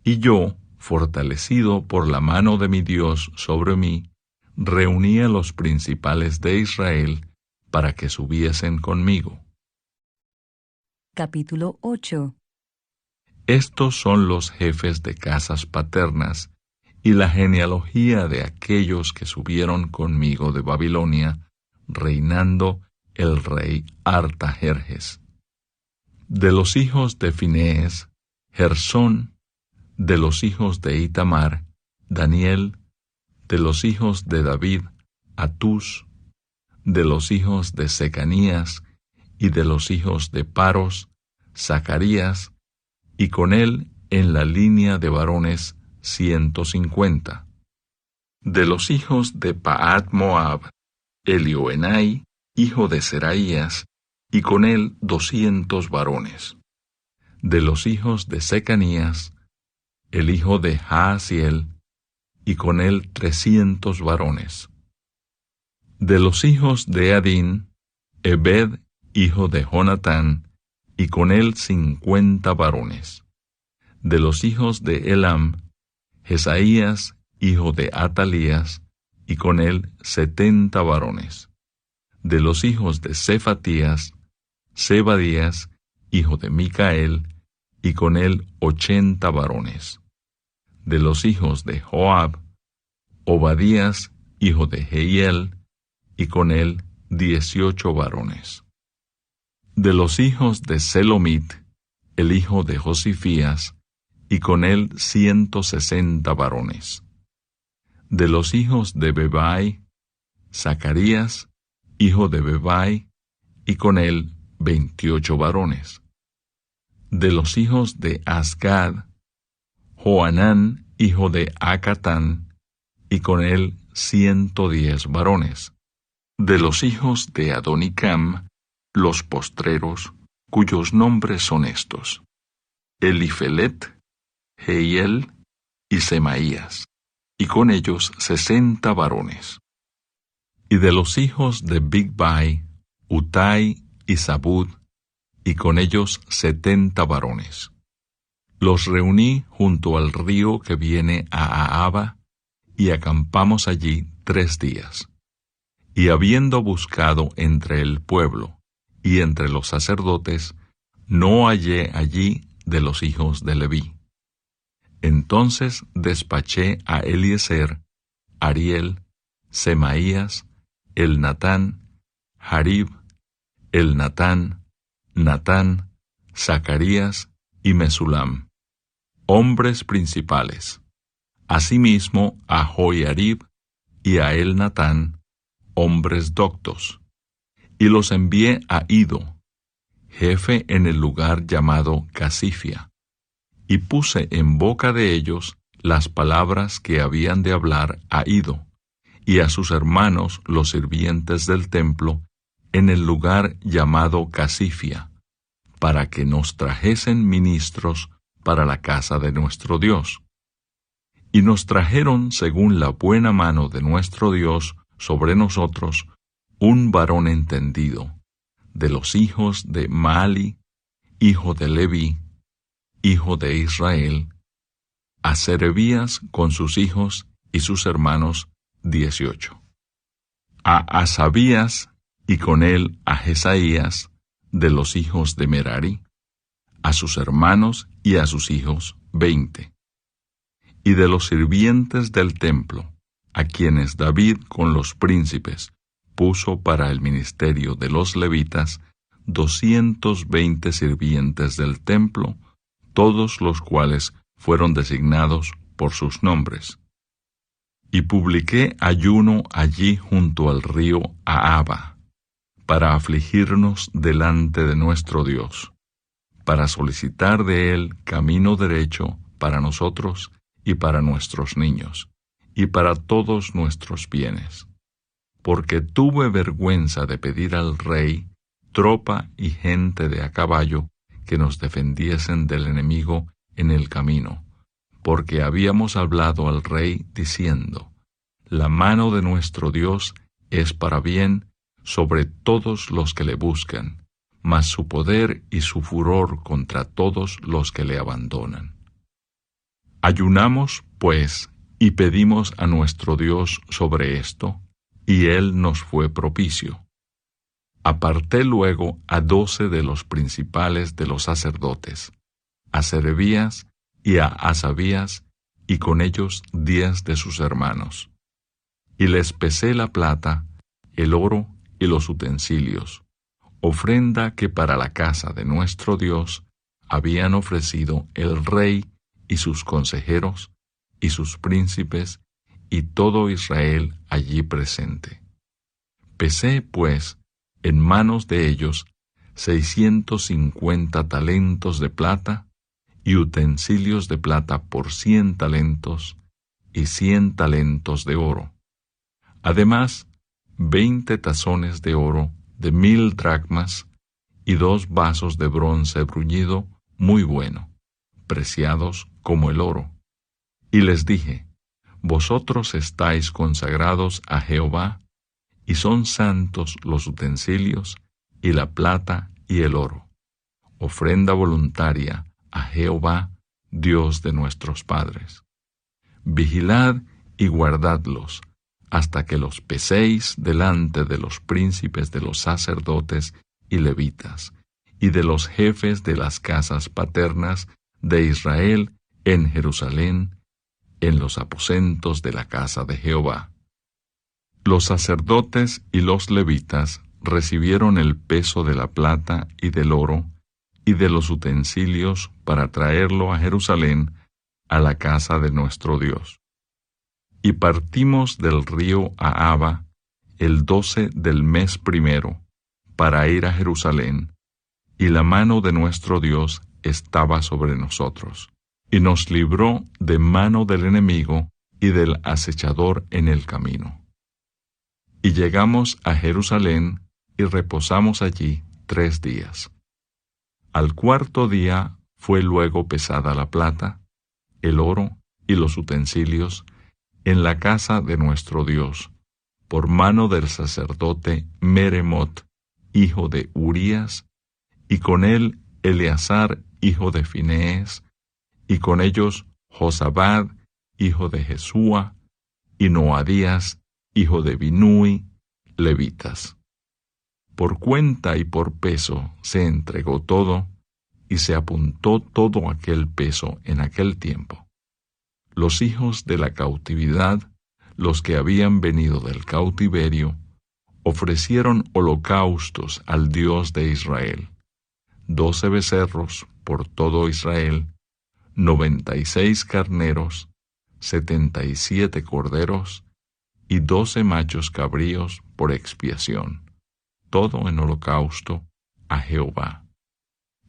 Y yo, fortalecido por la mano de mi Dios sobre mí, reuní a los principales de Israel para que subiesen conmigo. Capítulo 8. Estos son los jefes de casas paternas y la genealogía de aquellos que subieron conmigo de Babilonia, reinando el rey Artajerjes. De los hijos de Finees, Gersón; de los hijos de Itamar, Daniel; de los hijos de David, Atús; de los hijos de Secanías, y de los hijos de Paros, Zacarías, y con él en la línea de varones 150. De los hijos de Pahat Moab, Elioenai, hijo de Seraías, y con él 200 varones. De los hijos de Secanías, el hijo de Jaasiel, y con él 300 varones. De los hijos de Adín, Ebed, hijo de Jonatán, y con él 50 varones. De los hijos de Elam, Jesaías, hijo de Atalías, y con él 70 varones. De los hijos de Cefatías, Zebadías, hijo de Micael, y con él 80 varones. De los hijos de Joab, Obadías, hijo de Jehiel, y con él 18 varones. De los hijos de Selomit, el hijo de Josifías, y con él 160 varones. De los hijos de Bebai, Zacarías, hijo de Bebai, y con él 28 varones. De los hijos de Azgad, Joanán, hijo de Acatán, y con él 110 varones. De los hijos de Adonicam, los postreros, cuyos nombres son estos: Elifelet, Jehiel y Semaías, y con ellos 60 varones. Y de los hijos de Bigvai, Utai y Zabud, y con ellos 70 varones. Los reuní junto al río que viene a Ahava, y acampamos allí 3 días. Y habiendo buscado entre el pueblo y entre los sacerdotes, no hallé allí de los hijos de Leví. Entonces despaché a Eliezer, Ariel, Semaías, Elnatán, Jarib, Elnatán, Natán, Zacarías y Mesulam, hombres principales; asimismo a Joiarib y a Elnatán, hombres doctos; Y los envié a Iddo, jefe en el lugar llamado Casifia, y puse en boca de ellos las palabras que habían de hablar a Iddo, y a sus hermanos los sirvientes del templo, en el lugar llamado Casifia, para que nos trajesen ministros para la casa de nuestro Dios. Y nos trajeron según la buena mano de nuestro Dios sobre nosotros un varón entendido, de los hijos de Maali, hijo de Leví, hijo de Israel, a Serebías con sus hijos y sus hermanos 18. A Asabías y con él a Jesaías, de los hijos de Merari, a sus hermanos y a sus hijos 20. Y de los sirvientes del templo, a quienes David con los príncipes puso para el ministerio de los levitas, 220 sirvientes del templo, todos los cuales fueron designados por sus nombres. Y publiqué ayuno allí junto al río Ahava, para afligirnos delante de nuestro Dios, para solicitar de él camino derecho para nosotros y para nuestros niños, y para todos nuestros bienes. Porque tuve vergüenza de pedir al rey tropa y gente de a caballo que nos defendiesen del enemigo en el camino, porque habíamos hablado al rey diciendo: la mano de nuestro Dios es para bien sobre todos los que le buscan, mas su poder y su furor contra todos los que le abandonan. Ayunamos, pues, y pedimos a nuestro Dios sobre esto, y él nos fue propicio. Aparté luego a 12 de los principales de los sacerdotes, a Serebías y a Asabías, y con ellos 10 de sus hermanos. Y les pesé la plata, el oro y los utensilios, ofrenda que para la casa de nuestro Dios habían ofrecido el rey y sus consejeros, y sus príncipes, y todo Israel allí presente. Pesé, pues, en manos de ellos 650 talentos de plata, y utensilios de plata por 100 talentos, y 100 talentos de oro. Además, 20 tazones de oro de 1000 dracmas, y 2 vasos de bronce bruñido muy bueno, preciados como el oro. Y les dije: vosotros estáis consagrados a Jehová, y son santos los utensilios, y la plata y el oro, ofrenda voluntaria a Jehová, Dios de nuestros padres. Vigilad y guardadlos, hasta que los peséis delante de los príncipes de los sacerdotes y levitas, y de los jefes de las casas paternas de Israel en Jerusalén, en los aposentos de la casa de Jehová. Los sacerdotes y los levitas recibieron el peso de la plata y del oro y de los utensilios para traerlo a Jerusalén, a la casa de nuestro Dios. Y partimos del río Ahava el 12 del mes primero, para ir a Jerusalén, y la mano de nuestro Dios estaba sobre nosotros, y nos libró de mano del enemigo y del acechador en el camino. Y llegamos a Jerusalén, y reposamos allí 3 días. Al 4º día fue luego pesada la plata, el oro y los utensilios en la casa de nuestro Dios, por mano del sacerdote Meremot, hijo de Urías, y con él Eleazar, hijo de Finees, y con ellos Josabad, hijo de Jesúa, y Noadías, hijo de Binui, levitas. Por cuenta y por peso se entregó todo, y se apuntó todo aquel peso en aquel tiempo. Los hijos de la cautividad, los que habían venido del cautiverio, ofrecieron holocaustos al Dios de Israel: 12 becerros por todo Israel, 96 carneros, 77 corderos, y 12 machos cabríos por expiación, todo en holocausto a Jehová.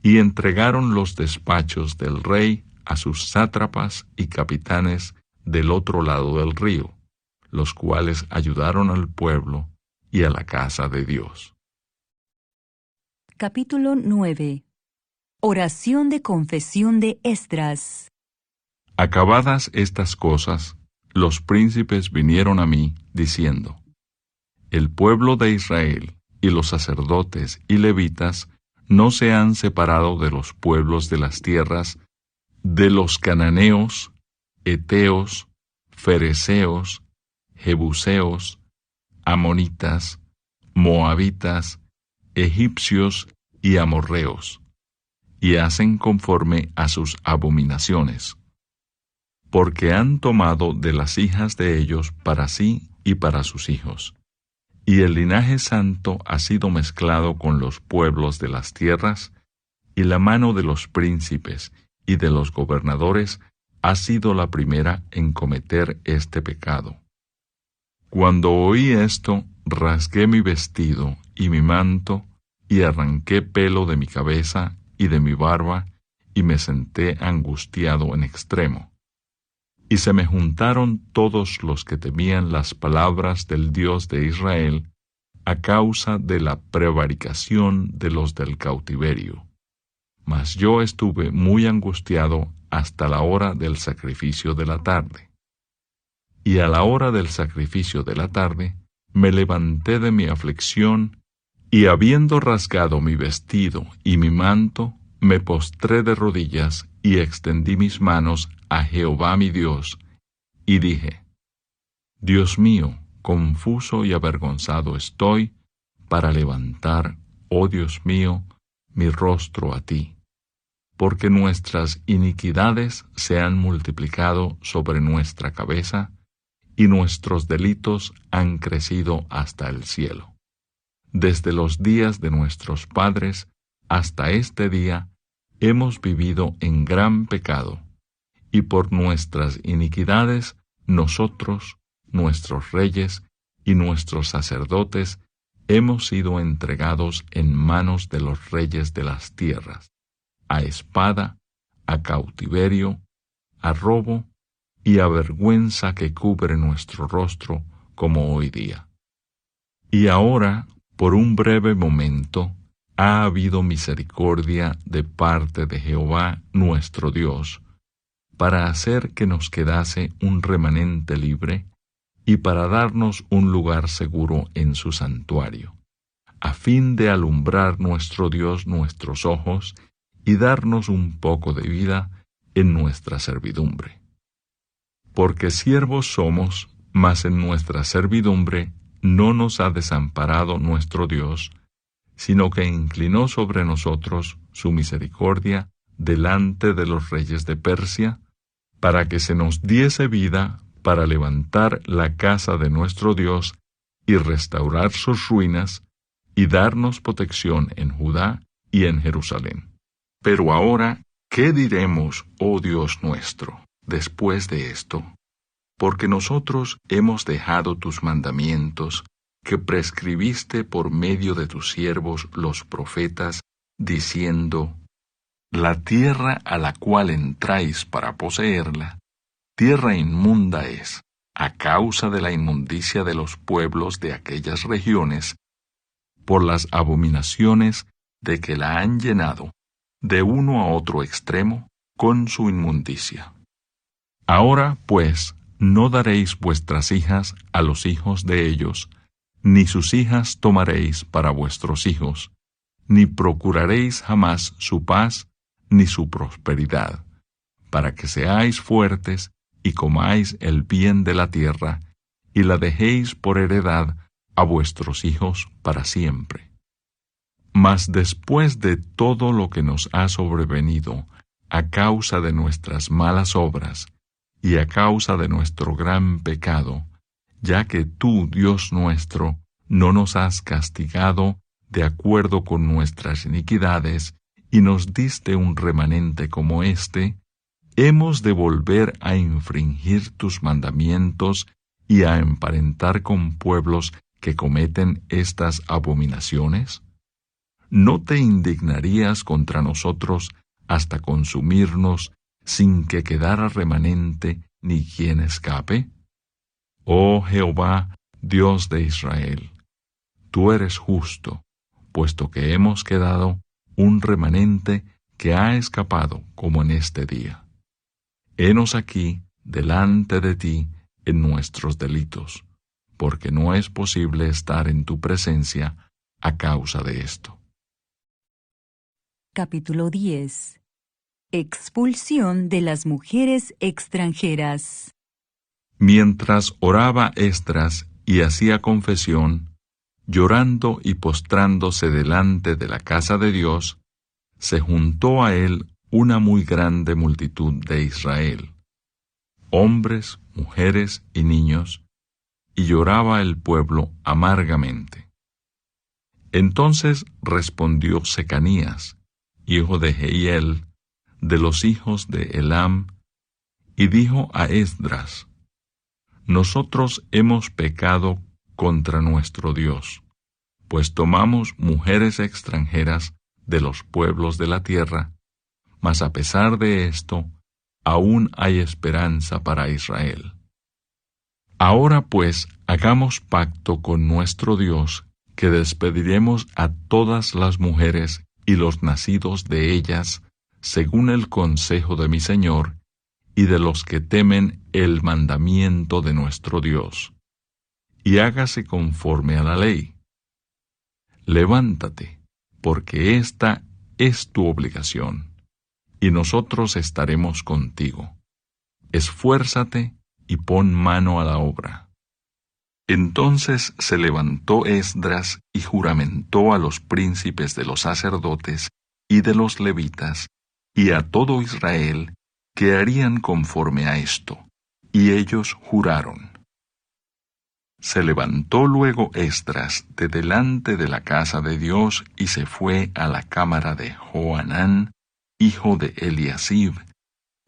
Y entregaron los despachos del rey a sus sátrapas y capitanes del otro lado del río, los cuales ayudaron al pueblo y a la casa de Dios. Capítulo 9. Oración de confesión de Esdras. Acabadas estas cosas, los príncipes vinieron a mí, diciendo: El pueblo de Israel y los sacerdotes y levitas no se han separado de los pueblos de las tierras, de los cananeos, heteos, fereceos, jebuseos, amonitas, moabitas, egipcios y amorreos, y hacen conforme a sus abominaciones, porque han tomado de las hijas de ellos para sí y para sus hijos, y el linaje santo ha sido mezclado con los pueblos de las tierras, y la mano de los príncipes y de los gobernadores ha sido la primera en cometer este pecado. Cuando oí esto, rasgué mi vestido y mi manto, y arranqué pelo de mi cabeza y de mi barba, y me senté angustiado en extremo. Y se me juntaron todos los que temían las palabras del Dios de Israel, a causa de la prevaricación de los del cautiverio. Mas yo estuve muy angustiado hasta la hora del sacrificio de la tarde. Y a la hora del sacrificio de la tarde, me levanté de mi aflicción, y habiendo rasgado mi vestido y mi manto, me postré de rodillas y extendí mis manos a Jehová mi Dios, y dije: Dios mío, confuso y avergonzado estoy para levantar, oh Dios mío, mi rostro a ti, porque nuestras iniquidades se han multiplicado sobre nuestra cabeza, y nuestros delitos han crecido hasta el cielo. Desde los días de nuestros padres hasta este día hemos vivido en gran pecado, y por nuestras iniquidades nosotros, nuestros reyes y nuestros sacerdotes hemos sido entregados en manos de los reyes de las tierras, a espada, a cautiverio, a robo y a vergüenza que cubre nuestro rostro como hoy día. Y ahora, por un breve momento, ha habido misericordia de parte de Jehová nuestro Dios, para hacer que nos quedase un remanente libre y para darnos un lugar seguro en su santuario, a fin de alumbrar nuestro Dios nuestros ojos y darnos un poco de vida en nuestra servidumbre. Porque siervos somos, mas en nuestra servidumbre no nos ha desamparado nuestro Dios, sino que inclinó sobre nosotros su misericordia delante de los reyes de Persia, para que se nos diese vida para levantar la casa de nuestro Dios y restaurar sus ruinas, y darnos protección en Judá y en Jerusalén. Pero ahora, ¿qué diremos, oh Dios nuestro, después de esto? Porque nosotros hemos dejado tus mandamientos, que prescribiste por medio de tus siervos los profetas, diciendo: La tierra a la cual entráis para poseerla, tierra inmunda es, a causa de la inmundicia de los pueblos de aquellas regiones, por las abominaciones de que la han llenado, de uno a otro extremo, con su inmundicia. Ahora, pues, no daréis vuestras hijas a los hijos de ellos, ni sus hijas tomaréis para vuestros hijos, ni procuraréis jamás su paz ni su prosperidad, para que seáis fuertes y comáis el bien de la tierra, y la dejéis por heredad a vuestros hijos para siempre. Mas después de todo lo que nos ha sobrevenido, a causa de nuestras malas obras, y a causa de nuestro gran pecado, ya que tú, Dios nuestro, no nos has castigado de acuerdo con nuestras iniquidades, y nos diste un remanente como éste, hemos de volver a infringir tus mandamientos y a emparentar con pueblos que cometen estas abominaciones? ¿No te indignarías contra nosotros hasta consumirnos sin que quedara remanente ni quien escape? Oh Jehová, Dios de Israel, tú eres justo, puesto que hemos quedado un remanente que ha escapado como en este día. Henos aquí delante de ti en nuestros delitos, porque no es posible estar en tu presencia a causa de esto. Capítulo 10. Expulsión de las mujeres extranjeras. Mientras oraba Esdras y hacía confesión, llorando y postrándose delante de la casa de Dios, se juntó a él una muy grande multitud de Israel, hombres, mujeres y niños, y lloraba el pueblo amargamente. Entonces respondió Secanías, hijo de Jehiel, de los hijos de Elam, y dijo a Esdras: Nosotros hemos pecado contra nuestro Dios, pues tomamos mujeres extranjeras de los pueblos de la tierra, mas a pesar de esto, aún hay esperanza para Israel. Ahora pues, hagamos pacto con nuestro Dios, que despediremos a todas las mujeres y los nacidos de ellas, según el consejo de mi Señor, y de los que temen el mandamiento de nuestro Dios. Y hágase conforme a la ley. Levántate, porque esta es tu obligación, y nosotros estaremos contigo. Esfuérzate y pon mano a la obra. Entonces se levantó Esdras y juramentó a los príncipes de los sacerdotes y de los levitas, y a todo Israel, que harían conforme a esto, y ellos juraron. Se levantó luego Esdras de delante de la casa de Dios y se fue a la cámara de Johanán, hijo de Eliasib,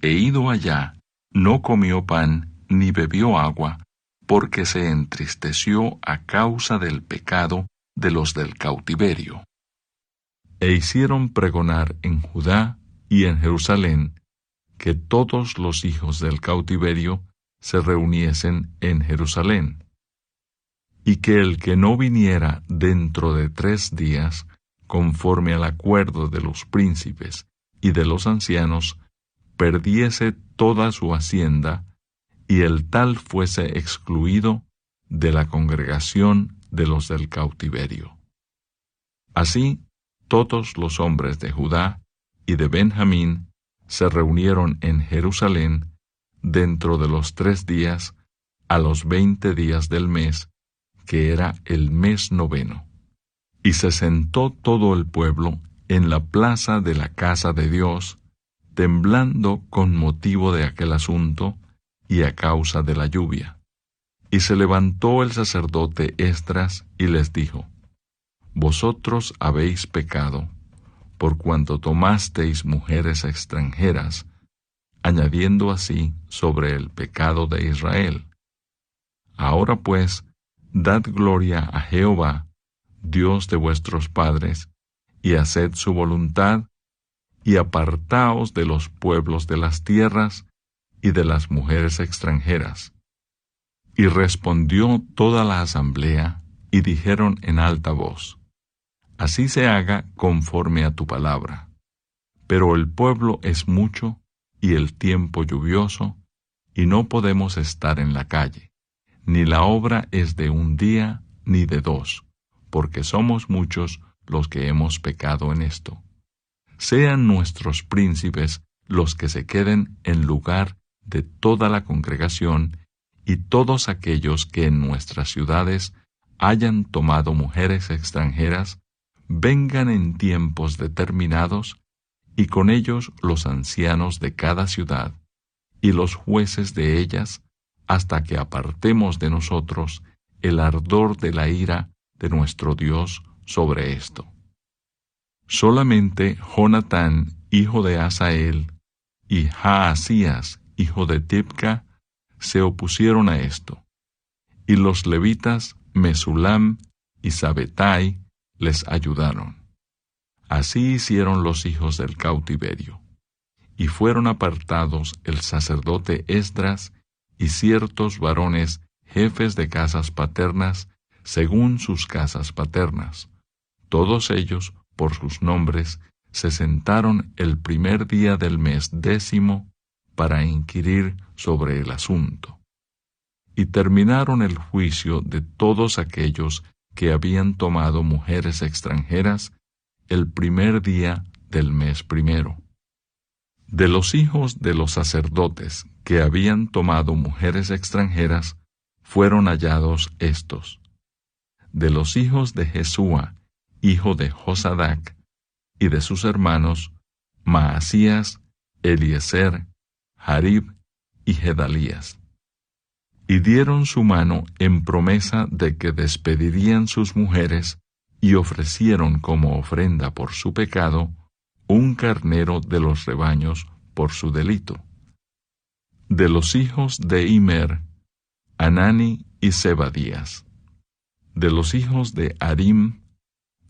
e ido allá, no comió pan ni bebió agua, porque se entristeció a causa del pecado de los del cautiverio. E hicieron pregonar en Judá y en Jerusalén que todos los hijos del cautiverio se reuniesen en Jerusalén, y que el que no viniera dentro de 3 días, conforme al acuerdo de los príncipes y de los ancianos, perdiese toda su hacienda, y el tal fuese excluido de la congregación de los del cautiverio. Así, todos los hombres de Judá y de Benjamín se reunieron en Jerusalén dentro de los 3 días, a los 20 días del mes, que era el mes 9. Y se sentó todo el pueblo en la plaza de la casa de Dios, temblando con motivo de aquel asunto y a causa de la lluvia. Y se levantó el sacerdote Esdras y les dijo: Vosotros habéis pecado, por cuanto tomasteis mujeres extranjeras, añadiendo así sobre el pecado de Israel. Ahora pues, dad gloria a Jehová, Dios de vuestros padres, y haced su voluntad, y apartaos de los pueblos de las tierras y de las mujeres extranjeras. Y respondió toda la asamblea, y dijeron en alta voz: Así se haga conforme a tu palabra. Pero el pueblo es mucho, y el tiempo lluvioso, y no podemos estar en la calle, ni la obra es de 1 día, ni de 2, porque somos muchos los que hemos pecado en esto. Sean nuestros príncipes los que se queden en lugar de toda la congregación, y todos aquellos que en nuestras ciudades hayan tomado mujeres extranjeras, vengan en tiempos determinados, y con ellos los ancianos de cada ciudad, y los jueces de ellas, hasta que apartemos de nosotros el ardor de la ira de nuestro Dios sobre esto. Solamente Jonatán, hijo de Asael, y Jaasías, hijo de Tibca, se opusieron a esto, y los levitas Mesulam y Sabetai les ayudaron. Así hicieron los hijos del cautiverio. Y fueron apartados el sacerdote Esdras y ciertos varones jefes de casas paternas, según sus casas paternas. Todos ellos, por sus nombres, se sentaron el primer día del mes 10 para inquirir sobre el asunto. Y terminaron el juicio de todos aquellos que habían tomado mujeres extranjeras el primer día del mes 1. De los hijos de los sacerdotes que habían tomado mujeres extranjeras, fueron hallados estos. De los hijos de Jesúa, hijo de Josadac, y de sus hermanos, Maasías, Eliezer, Jarib y Gedalías. Y dieron su mano en promesa de que despedirían sus mujeres, y ofrecieron como ofrenda por su pecado un carnero de los rebaños por su delito. De los hijos de Immer, Anani y Zebadías. De los hijos de Harim,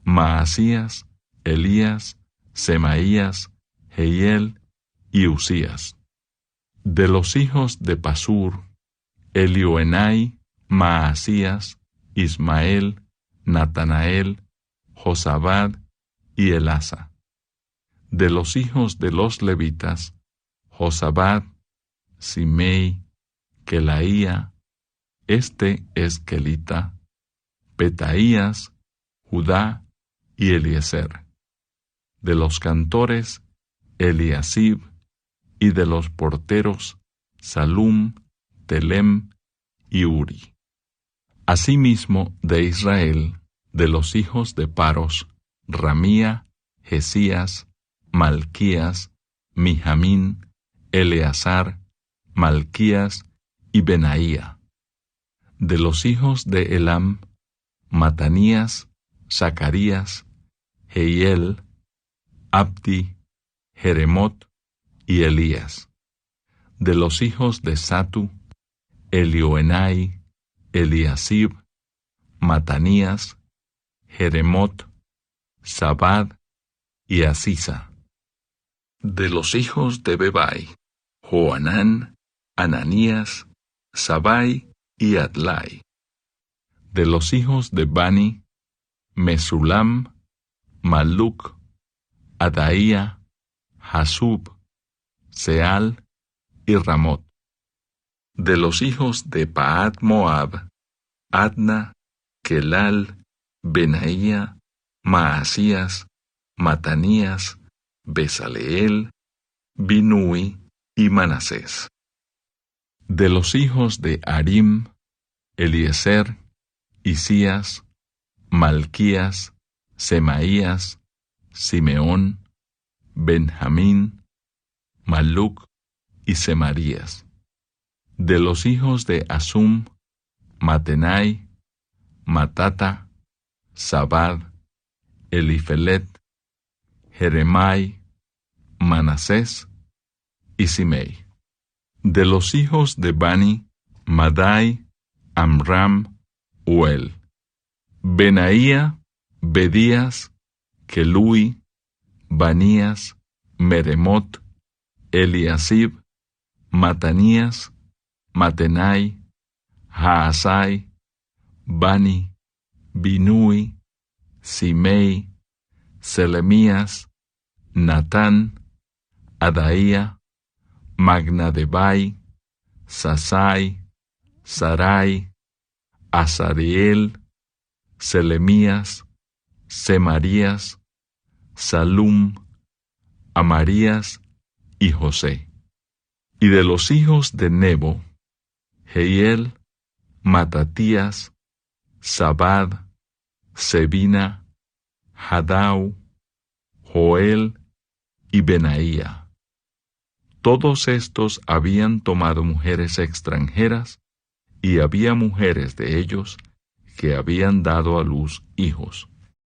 Maasías, Elías, Semaías, Jehiel y Usías. De los hijos de Pasur, Elioenai, Maasías, Ismael, Natanael, Josabad y Elasa. De los hijos de los levitas, Josabad, Simei, Kelaía, este es Kelita, Petaías, Judá y Eliezer. De los cantores, Eliasib, y de los porteros, Salum, Telem y Uri. Asimismo, de Israel, de los hijos de Paros, Ramía, Jesías, Malquías, Mijamín, Eleazar, Malquías y Benaía. De los hijos de Elam, Matanías, Zacarías, Jehiel, Abdi, Jeremot y Elías. De los hijos de Satu, Elioenai, Eliasib, Matanías, Jeremot, Zabad y Asisa. De los hijos de Bebai, Joanán, Ananías, Sabai y Adlai. De los hijos de Bani, Mesulam, Maluc, Adaía, Hasub, Seal y Ramot. De los hijos de Paat Moab, Adna, Kelal, Benaía, Maasías, Matanías, Besaleel, Binui y Manasés. De los hijos de Harim, Eliezer, Isías, Malquías, Semaías, Simeón, Benjamín, Maluc y Semarías. De los hijos de Asum, Matenai, Matata, Zabad, Elifelet, Jeremai, Manasés y Simei. De los hijos de Bani, Madai, Amram, Uel. Benaía, Bedías, Kelui, Banías, Meremot, Eliasib, Matanías, Matenai, Haasai, Bani, Binui, Simei, Selemías, Natán, Adaía, Magnadebai, Sasai, Sarai, Azareel, Selemías, Semarías, Salum, Amarías y José. Y de los hijos de Nebo, Jehiel, Matatías, Zabad, Sebina, Hadau, Joel y Benaía. Todos estos habían tomado mujeres extranjeras, y había mujeres de ellos que habían dado a luz hijos.